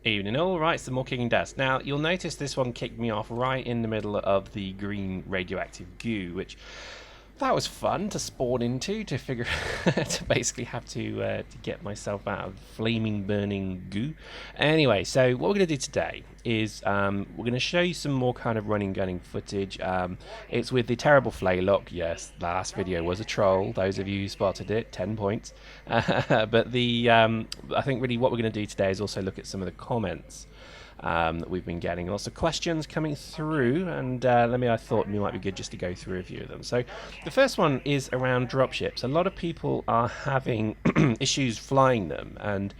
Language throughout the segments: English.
Evening all, right, some more kicking dust. Now, you'll notice this one kicked me off right in the middle of the green radioactive goo, which that was fun to spawn into, to figure to basically have to get myself out of flaming, burning goo. Anyway, so what we're going to do today is we're going to show you some more kind of running gunning footage. It's with the terrible Flaylock. Yes, the last video was a troll. Those of you who spotted it, 10 points. But the I think really what we're going to do today is also look at some of the comments that we've been getting. Lots of questions coming through, and I thought it might be good just to go through a few of them. So the first one is around dropships. A lot of people are having issues flying them, and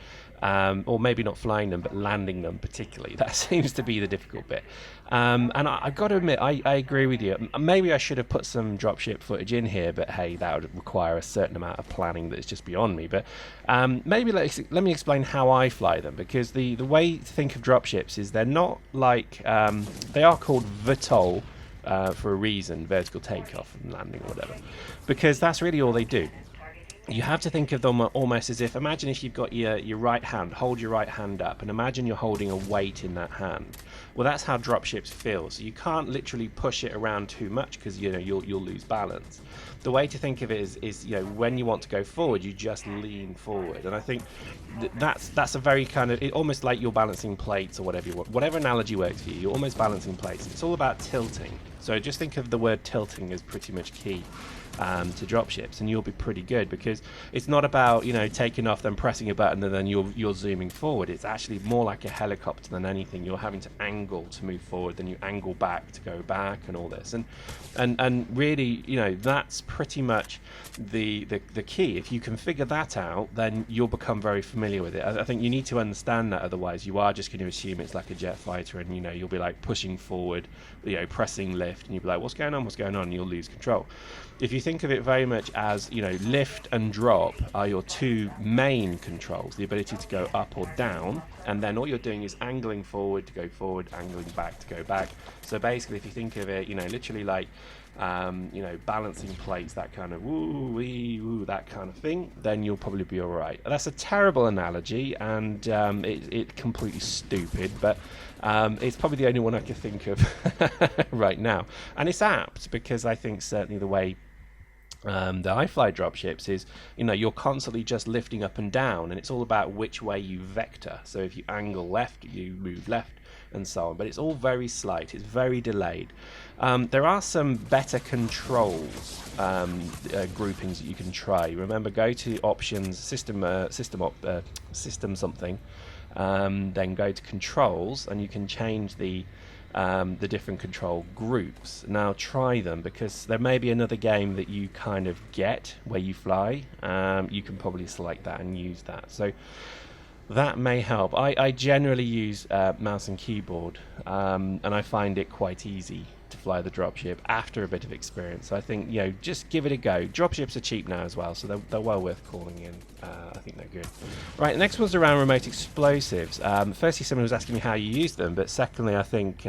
or maybe not flying them, but landing them particularly. That seems to be the difficult bit. And I've got to admit, I agree with you. Maybe I should have put some dropship footage in here, but hey, that would require a certain amount of planning that is just beyond me. But maybe let me explain how I fly them, because the way to think of dropships is they're not like, they are called VTOL for a reason, vertical takeoff and landing or whatever, because that's really all they do. You have to think of them almost as if, imagine if you've got your right hand, hold your right hand up, and imagine you're holding a weight in that hand. Well, that's how dropships feel. So you can't literally push it around too much, because you'll lose balance. The way to think of it is when you want to go forward, you just lean forward, and I think that's a very kind of, almost like you're balancing plates or whatever you want. Whatever analogy works for you, you're almost balancing plates. It's all about tilting. So just think of the word tilting as pretty much key to dropships, and you'll be pretty good, because it's not about taking off, then pressing a button, and then you're zooming forward. It's actually more like a helicopter than anything. You're having to angle to move forward, then you angle back to go back, and all this, and really that's pretty much the key. If you can figure that out, then you'll become very familiar with it. I think you need to understand that, otherwise you are just going to assume it's like a jet fighter, and you'll be like pushing forward, pressing lift, and you'll be like, what's going on, and you'll lose control. If you think of it very much as, lift and drop are your two main controls, the ability to go up or down, and then all you're doing is angling forward to go forward, angling back to go back. So basically, if you think of it, literally like, balancing plates, that kind of woo-wee, woo, that kind of thing, then you'll probably be all right. That's a terrible analogy, and it's completely stupid, but it's probably the only one I can think of right now. And it's apt, because I think certainly the way that I fly dropships is, you're constantly just lifting up and down, and it's all about which way you vector. So if you angle left, you move left, and so on. But it's all very slight, it's very delayed. There are some better controls groupings that you can try. Remember, go to options, system something, then go to controls, and you can change the different control groups. Now try them, because there may be another game that you kind of get where you fly. You can probably select that and use that, so that may help. I generally use mouse and keyboard, and I find it quite easy to fly the dropship after a bit of experience. So I think just give it a go. Dropships are cheap now as well, so they're well worth calling in. I think they're good. Right, the next one's around remote explosives. Firstly, someone was asking me how you use them, but secondly, I think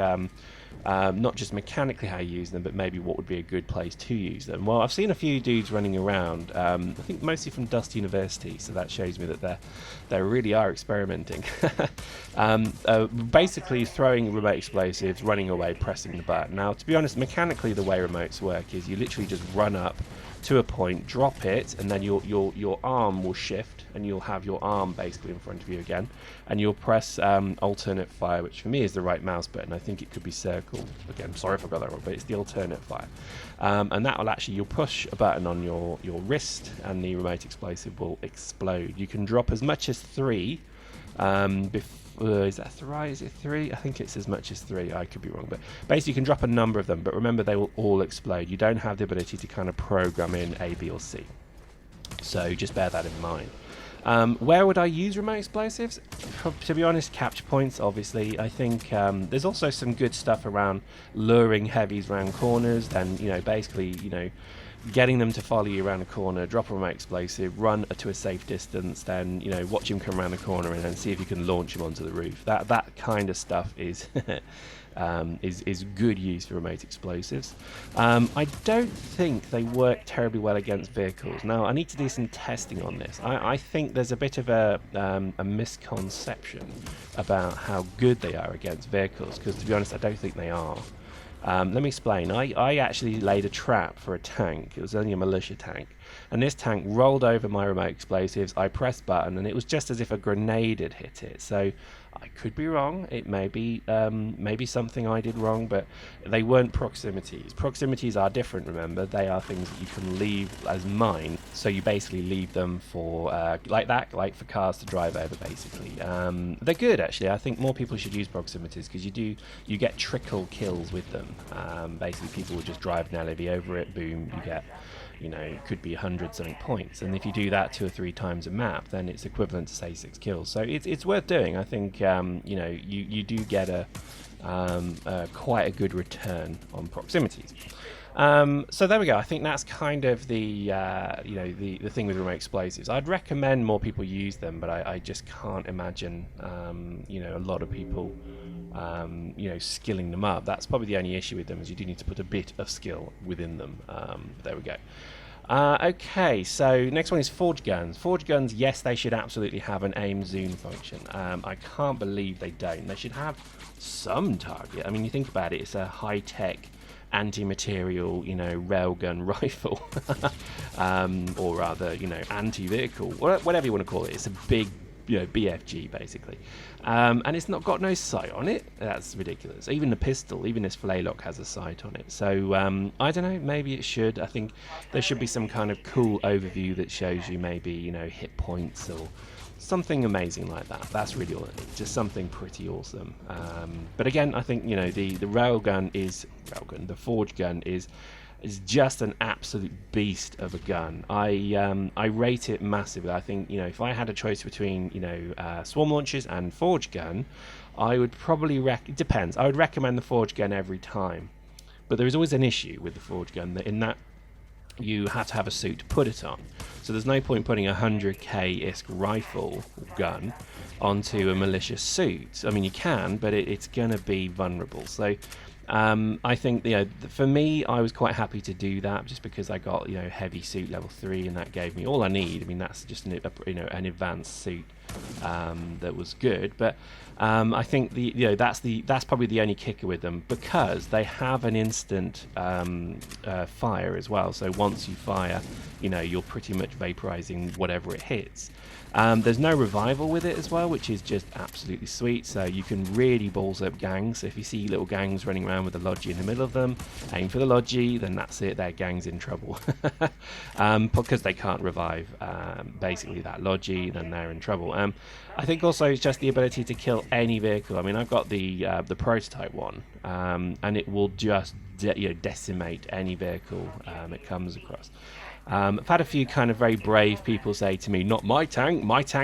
not just mechanically how you use them, but maybe what would be a good place to use them. Well, I've seen a few dudes running around, I think mostly from Dust University, so that shows me that they really are experimenting. Basically throwing remote explosives, running away, pressing the button. Now, to be honest, mechanically the way remotes work is you literally just run up to a point, drop it, and then your arm will shift, and you'll have your arm basically in front of you again, and you'll press alternate fire, which for me is the right mouse button. I think it could be circle. Again, sorry if I got that wrong, but it's the alternate fire. And that will actually, you'll push a button on your wrist, and the remote explosive will explode. You can drop as much as 3. Is that 3? Is it 3? I think it's as much as 3. I could be wrong, but basically you can drop a number of them, but remember, they will all explode. You don't have the ability to kind of program in A, B, or C. So just bear that in mind. Where would I use remote explosives? To be honest, capture points, obviously. I think there's also some good stuff around luring heavies around corners, then basically getting them to follow you around a corner, drop a remote explosive, run to a safe distance, then watch him come around the corner, and then see if you can launch him onto the roof. That kind of stuff is is good use for remote explosives. I don't think they work terribly well against vehicles. Now, I need to do some testing on this. I think there's a bit of a misconception about how good they are against vehicles, because to be honest, I don't think they are. Let me explain. I actually laid a trap for a tank. It was only a militia tank. And this tank rolled over my remote explosives. I pressed button, and it was just as if a grenade had hit it. So I could be wrong. It may be maybe something I did wrong, but they weren't proximities. Proximities are different, remember. They are things that you can leave as mine. So you basically leave them for, like that, like for cars to drive over, basically. They're good, actually. I think more people should use proximities, because you get trickle kills with them. Basically, people will just drive an LAV over it, boom, you get, you know, it could be 100 something points, and if you do that 2 or 3 times a map, then it's equivalent to say 6 kills. So it's worth doing. I think you know, you do get a quite a good return on proximities. So there we go. I think that's kind of the you know, the thing with remote explosives. I'd recommend more people use them, but I just can't imagine you know, a lot of people you know, skilling them up. That's probably the only issue with them, is you do need to put a bit of skill within them. There we go. Okay, so next one is forge guns. Forge guns, yes, they should absolutely have an aim zoom function. I can't believe they don't. They should have some target. I mean, you think about it, it's a high-tech anti-material, you know, railgun rifle, or rather, you know, anti-vehicle, whatever you want to call it. It's a big, you know, BFG basically, and it's not got no sight on it. That's ridiculous. Even the pistol, even this Flaylock has a sight on it. So I don't know, maybe it should. I think there should be some kind of cool overview that shows you maybe, you know, hit points or something amazing like that. That's really all it needs, just something pretty awesome. But again, I think, you know, the the forge gun is just an absolute beast of a gun. I rate it massively. I think, you know, if I had a choice between, you know, swarm launchers and forge gun, I would probably it depends. I would recommend the forge gun every time, but there is always an issue with the forge gun, that in that you have to have a suit to put it on. So there's no point putting a 100k-isk rifle gun onto a malicious suit. I mean, you can, but it's gonna be vulnerable. So I think, you know, for me, I was quite happy to do that, just because I got, you know, heavy suit level 3, and that gave me all I need. I mean, that's just you know, an advanced suit that was good. But I think you know, that's probably the only kicker with them, because they have an instant fire as well. So once you fire, you know, you're pretty much vaporizing whatever it hits. There's no revival with it as well, which is just absolutely sweet. So you can really balls up gangs. So if you see little gangs running around with a Logi in the middle of them, aim for the Logi, then that's it, their gang's in trouble. Because they can't revive basically that Logi, then they're in trouble. I think also it's just the ability to kill any vehicle. I mean, I've got the prototype one, and it will just you know, decimate any vehicle it comes across. I've had a few kind of very brave people say to me, "Not my tank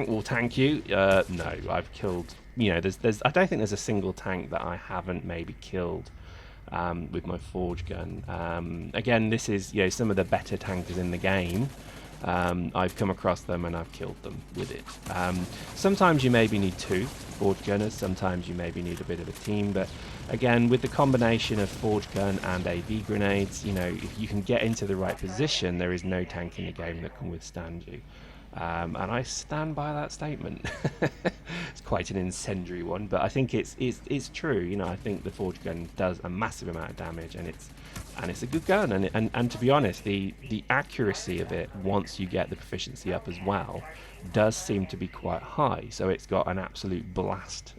will tank you." No, I've killed, you know, there's I don't think there's a single tank that I haven't maybe killed with my forge gun. Again, this is, you know, some of the better tankers in the game. I've come across them and I've killed them with it. Sometimes you maybe need 2 forge gunners, sometimes you maybe need a bit of a team, but again, with the combination of forge gun and AV grenades, you know, if you can get into the right position, there is no tank in the game that can withstand you. And I stand by that statement. It's quite an incendiary one, but I think it's true. You know, I think the forge gun does a massive amount of damage, and it's a good gun. And to be honest, the accuracy of it, once you get the proficiency up as well, does seem to be quite high. So it's got an absolute blast.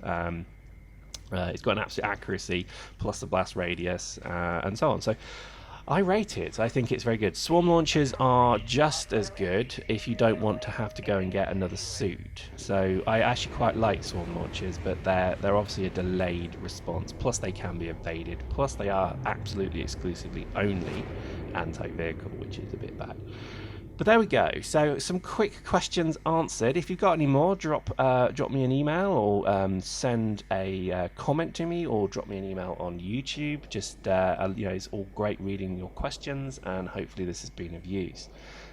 It's got an absolute accuracy plus the blast radius and so on. So I rate it. I think it's very good. Swarm launchers are just as good if you don't want to have to go and get another suit. So I actually quite like swarm launchers, but they're obviously a delayed response. Plus they can be evaded. Plus they are absolutely exclusively only anti-vehicle, which is a bit bad. But there we go. So some quick questions answered. If you've got any more, drop me an email, or send a comment to me, or drop me an email on YouTube. Just you know, it's all great reading your questions, and hopefully this has been of use.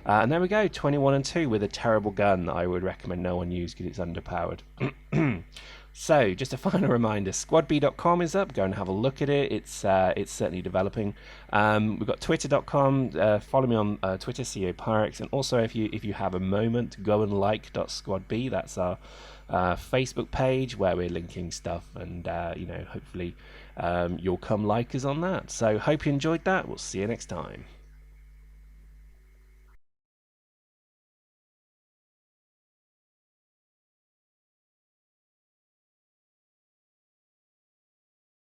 And there we go, 21 and 2 with a terrible gun that I would recommend no one use because it's underpowered. So, just a final reminder: squadb.com is up. Go and have a look at it. It's certainly developing. We've got twitter.com. Follow me on Twitter, CEO PYREX, and also if you have a moment, go and like.squadb. That's our Facebook page where we're linking stuff, and hopefully you'll come like us on that. So, hope you enjoyed that. We'll see you next time.